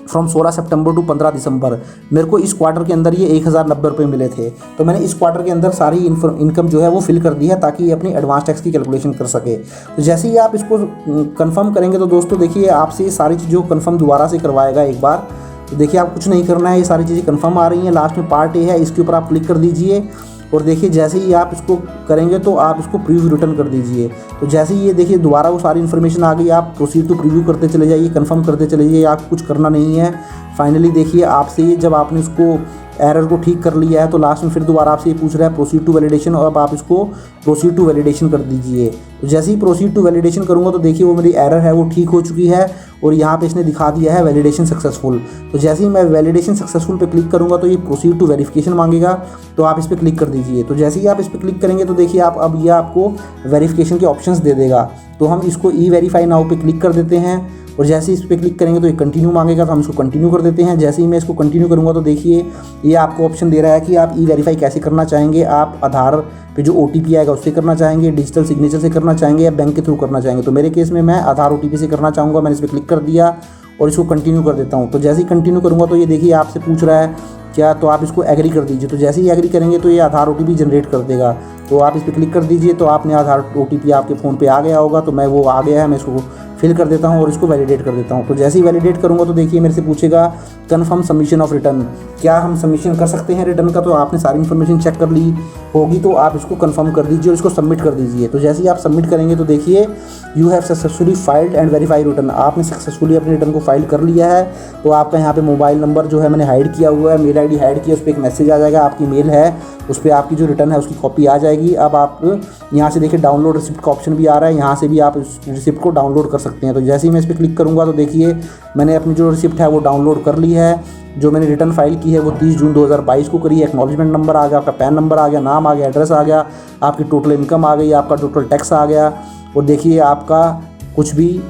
S1: फ्रॉम 16 सितंबर टू 15 दिसंबर मेरे को इस क्वार्टर के अंदर ये 1,090 रुपये मिले थे। तो मैंने इस क्वार्टर के अंदर सारी इनकम जो है वो फिल कर दी है ताकि ये अपनी एडवांस टैक्स की कैलकुलेशन कर सके। तो जैसे ही आप इसको कंफर्म करेंगे तो दोस्तों देखिए आपसे ये सारी चीज़ों को कंफर्म दोबारा से करवाएगा एक बार। तो देखिए आप कुछ नहीं करना है, ये सारी चीज़ें कंफर्म आ रही हैं। लास्ट में पार्ट ए है, इसके ऊपर आप क्लिक कर दीजिए और देखिए जैसे ही आप इसको करेंगे तो आप इसको प्रीव्यू रिटर्न कर दीजिए। तो जैसे ही ये देखिए दोबारा वो सारी इन्फॉर्मेशन आ गई, आप प्रोसीड टू प्रीव्यू करते चले जाइए, कंफर्म करते चले जाइए, आप कुछ करना नहीं है। फाइनली देखिए आपसे ये जब आपने उसको एरर को ठीक कर लिया है, तो लास्ट में फिर दोबारा आपसे ये पूछ रहा है प्रोसीड टू वैलिडेशन, और अब आप इसको प्रोसीड टू वैलिडेशन कर दीजिए। तो जैसे ही प्रोसीड टू वैलिडेशन करूँगा तो देखिए वो मेरी एरर है वो ठीक हो चुकी है, और यहाँ पे इसने दिखा दिया है वैलिडेशन सक्सेसफुल। तो जैसे ही मैं वैलिडेशन सक्सेसफुल पे क्लिक करूँगा तो ये प्रोसीड टू वेरिफिकेशन मांगेगा, तो आप इस पर क्लिक कर दीजिए। तो जैसे ही आप इस पर क्लिक करेंगे तो देखिए आप अब ये आपको वेरिफिकेशन के ऑप्शंस दे देगा। तो हम इसको ई वेरीफाई नाउ पे क्लिक कर देते हैं, और जैसे ही इस पर क्लिक करेंगे तो ये कंटिन्यू मांगेगा, तो हम इसको कंटिन्यू कर देते हैं। जैसे ही मैं इसको कंटिन्यू करूँगा तो देखिए ये आपको ऑप्शन दे रहा है कि आप ई वेरीफाई कैसे करना चाहेंगे। आप आधार पे जो OTP आएगा उससे करना चाहेंगे, डिजिटल सिग्नेचर से करना चाहेंगे, या बैंक के थ्रू करना चाहेंगे। तो मेरे केस में मैं आधार OTP से करना चाहूँगा। मैंने इस पर क्लिक कर दिया और इसको कंटिन्यू कर देता हूँ। तो जैसे ही कंटिन्यू करूँगा तो ये देखिए आपसे पूछ रहा है क्या, तो आप इसको एग्री कर दीजिए। तो जैसे ही एग्री करेंगे तो ये आधार OTP जनरेट कर देगा, तो आप इस पर क्लिक कर दीजिए। तो आपने आधार OTP आपके फ़ोन पे आ गया होगा, तो मैं वो आ गया है, मैं इसको फिल कर देता हूँ और इसको वैलिडेट कर देता हूँ। तो जैसे ही वैलिडेट करूँगा तो देखिए मेरे से पूछेगा कन्फर्म सबमिशन ऑफ रिटर्न, क्या हम सबमिशन कर सकते हैं रिटर्न का। तो आपने सारी इन्फॉर्मेशन चेक कर ली होगी, तो आप इसको कन्फर्म कर दीजिए और इसको सबमिट कर दीजिए। तो जैसे ही आप सबमिट करेंगे तो देखिए you have successfully filed and verify return, आपने सक्सेसफुली अपने रिटर्न को फाइल कर लिया है। तो आपका यहाँ पे मोबाइल नंबर जो है मैंने हाइड किया हुआ है, मेल ID हाइड किया, उस पर एक मैसेज आ जाएगा, आपकी मेल है उस पर आपकी जो रिटर्न है उसकी कॉपी आ जाएगी। अब आप यहाँ से देखिए डाउनलोड रिसिप्ट का ऑप्शन भी आ रहा है, यहाँ से भी आप इस रिसिप्ट को डाउनलोड कर सकते हैं। तो जैसे ही मैं इस पर क्लिक करूँगा तो देखिए मैंने अपनी जो रिसिप्ट है वो डाउनलोड कर ली है। जो मैंने रिटर्न फाइल की है वो 30 जून 2022 को करी है। एक्नॉलेजमेंट नंबर आ गया, आपका पैन नंबर आ गया, नाम आ गया, एड्रेस आ गया, आपकी टोटल इनकम आ गई, आपका टोटल टैक्स आ गया, और देखिए आपका कुछ भी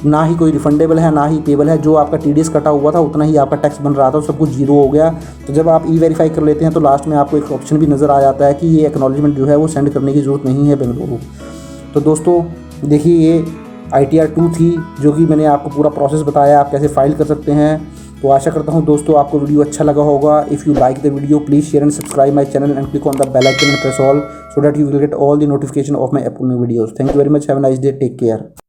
S1: ना ही कोई रिफंडेबल है ना ही पेबल है। जो आपका TDS कटा हुआ था उतना ही आपका टैक्स बन रहा था, सब कुछ जीरो हो गया। तो जब आप ई वेरीफाई कर लेते हैं तो लास्ट में आपको एक ऑप्शन भी नज़र आ जाता है कि ये एक्नॉलेजमेंट जो है वो सेंड करने की ज़रूरत नहीं है बेंगलुरु। तो दोस्तों देखिए ये ITR 2 थी, जो कि मैंने आपको पूरा प्रोसेस बताया आप कैसे फाइल कर सकते हैं। तो आशा करता हूँ दोस्तों आपको वीडियो अच्छा लगा होगा। If you like the video please share and subscribe my channel and click on the bell icon and press all so that you will get all the notification of my upcoming videos. Thank you very much. Have a nice day. Take care.